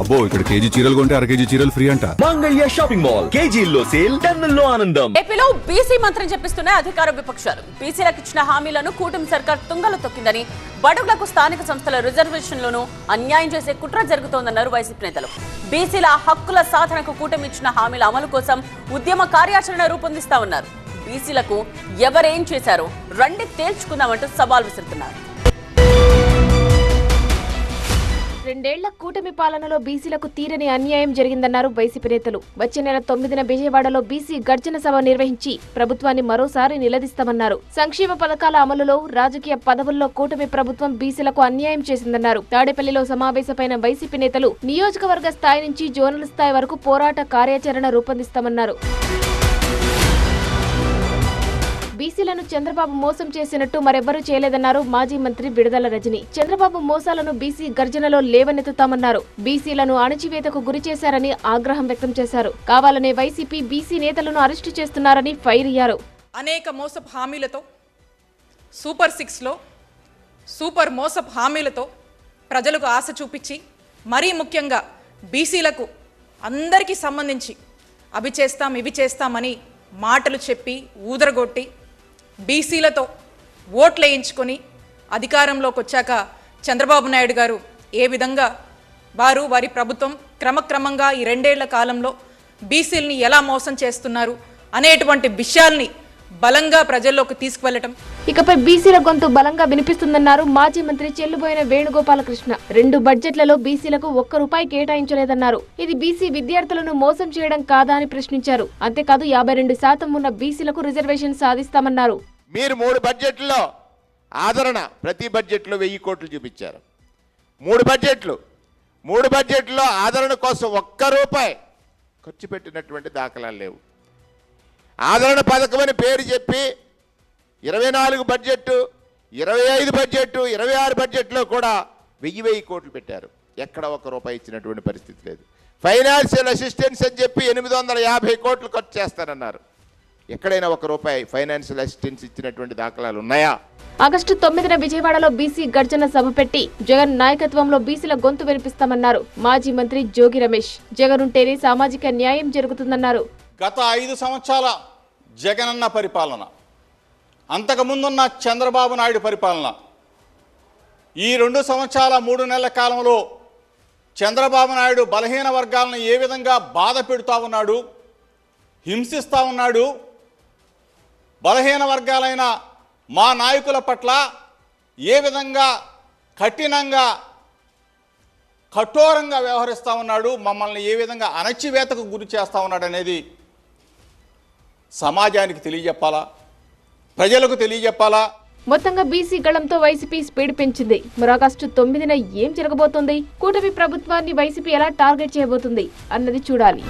అబ్బో ఇక్కడ కేజీ చీరలు కొంటే అర కేజీ చీరలు ఫ్రీ అంట. మంగళ్య షాపింగ్ మాల్, కేజీల్లో సేల్, టన్నుల్లో ఆనందం. ఏపీలో బీసీ మంత్రం చెప్పిస్తున్న అధికార విపక్షాలు బీసీలకు ఇచ్చిన హామీలను కూటమి సర్కార్ తుంగలో తొక్కిందని, బడుగులకు స్థానిక సంస్థల రిజర్వేషన్లను అన్యాయం చేసే కుట్ర జరుగుతోందన్నారు వైసీపీ నేతలు. బీసీల హక్కుల సాధనకు కూటమి ఇచ్చిన హామీల అమలు కోసం ఉద్యమ కార్యాచరణ రూపొందిస్తామన్నారు. బీసీలకు ఎవరేం చేశారో రండి తేల్చుకుందామంటూ సవాల్ విసురుతున్నారు. రెండేళ్ల కూటమి పాలనలో బీసీలకు తీరని అన్యాయం జరిగిందన్నారు వైసీపీ నేతలు. వచ్చే నెల 9న విజయవాడలో బీసీ గర్జన సభ నిర్వహించి ప్రభుత్వాన్ని మరోసారి నిలదీస్తామన్నారు. సంక్షేమ పథకాల అమలులో, రాజకీయ పదవుల్లో కూటమి ప్రభుత్వం బీసీలకు అన్యాయం చేసిందన్నారు. తాడేపల్లిలో సమావేశమైన వైసీపీ నేతలు నియోజకవర్గ స్థాయి నుంచి జోనల్ స్థాయి వరకు పోరాట కార్యాచరణ రూపొందిస్తామన్నారు. బీసీలను చంద్రబాబు మోసం చేసినట్టు మరెవ్వరూ చేయలేదన్నారు మాజీ మంత్రి విడుదల రజని. చంద్రబాబు మోసాలను బీసీ గర్జనలో లేవనెత్తుతామన్నారు. బీసీలను అణచివేతకు గురి చేశారని ఆగ్రహం వ్యక్తం చేశారు. కావాలనే వైసీపీ బీసీ నేతలను అరెస్టు చేస్తున్నారని ఫైర్ అయ్యారు. అనేక మోసపు హామీలతో, సూపర్ 6లో సూపర్ మోసపు హామీలతో ప్రజలకు ఆశ చూపించి, మరీ ముఖ్యంగా బీసీలకు అందరికీ సంబంధించి అవి చేస్తాం ఇవి చేస్తామని మాటలు చెప్పి ఊదరగొట్టి బీసీలతో ఓట్లు వేయించుకొని అధికారంలోకి వచ్చాక చంద్రబాబు నాయుడు గారు ఏ విధంగా వారి ప్రభుత్వం క్రమక్రమంగా ఈ 2 ఏళ్ల కాలంలో బీసీలని ఎలా మోసం చేస్తున్నారు అనేటువంటి విషయాల్ని బలంగా ప్రజల్లోకి తీసుకువెళ్లటం. ఇకపై బీసీల గొంతు బలంగా వినిపిస్తుందన్నారు మాజీ మంత్రి చెల్లుబోయిన వేణుగోపాలకృష్ణ. 2 బడ్జెట్లలో బీసీలకు ₹1 కేటాయించలేదన్నారు. ఇది బీసీ విద్యార్థులను మోసం చేయడం కాదా అని ప్రశ్నించారు. అంతేకాదు 52% ఉన్న బీసీలకు రిజర్వేషన్ సాధిస్తామన్నారు. మీరు 3 బడ్జెట్లో ఆదరణ, ప్రతి బడ్జెట్లో 1000 కోట్లు చూపించారు. 3 బడ్జెట్లో ఆదరణ కోసం ₹1 ఖర్చు పెట్టినటువంటి దాఖలాలు లేవు. ఆదరణ పథకం అని పేరు చెప్పి 24 బడ్జెట్, 25 బడ్జెట్, 26 బడ్జెట్లో కూడా 1000 కోట్లు పెట్టారు. ఎక్కడ ₹1 ఇచ్చినటువంటి పరిస్థితి లేదు. ఫైనాన్షియల్ అసిస్టెన్స్ అని చెప్పి 850 కోట్లు ఖర్చు చేస్తారన్నారు. ఎక్కడైనా ₹1 ఫైనాన్షియల్ అసిస్టెన్స్ ఇచ్చినటువంటి దాఖలాలు ఉన్నాయా? ఆగస్టు 9న విజయవాడలో బీసీ గర్జన సభ పెట్టి జగన్ నాయకత్వంలో బీసీల గొంతు వినిపిస్తామన్నారు మాజీ మంత్రి జోగి రమేష్. జగన్ ఉంటేనే సామాజిక న్యాయం జరుగుతుందన్నారు. గత 5 సంవత్సరాల జగనన్న పరిపాలన, అంతకుముందున్న చంద్రబాబు నాయుడు పరిపాలన, ఈ 2 సంవత్సరాల 3 నెలల కాలంలో చంద్రబాబు నాయుడు బలహీన వర్గాలను ఏ విధంగా బాధ పెడుతూ ఉన్నాడు, హింసిస్తూ ఉన్నాడు, బలహీన వర్గాలైన మా నాయకుల పట్ల ఏ విధంగా కఠోరంగా వ్యవహరిస్తూ ఉన్నాడు, మమ్మల్ని ఏ విధంగా అణచివేతకు గురి చేస్తూ ఉన్నాడు అనేది సమాజానికి తెలియజెప్పాలా, ప్రజలకు తెలియజెప్పాలా. మొత్తంగా బీసీ గళంతో వైసీపీ స్పీడ్ పెంచింది. మరి ఆగస్టు 9న ఏం జరగబోతోంది? కూటమి ప్రభుత్వాన్ని వైసీపీ ఎలా టార్గెట్ చేయబోతుంది అన్నది చూడాలి.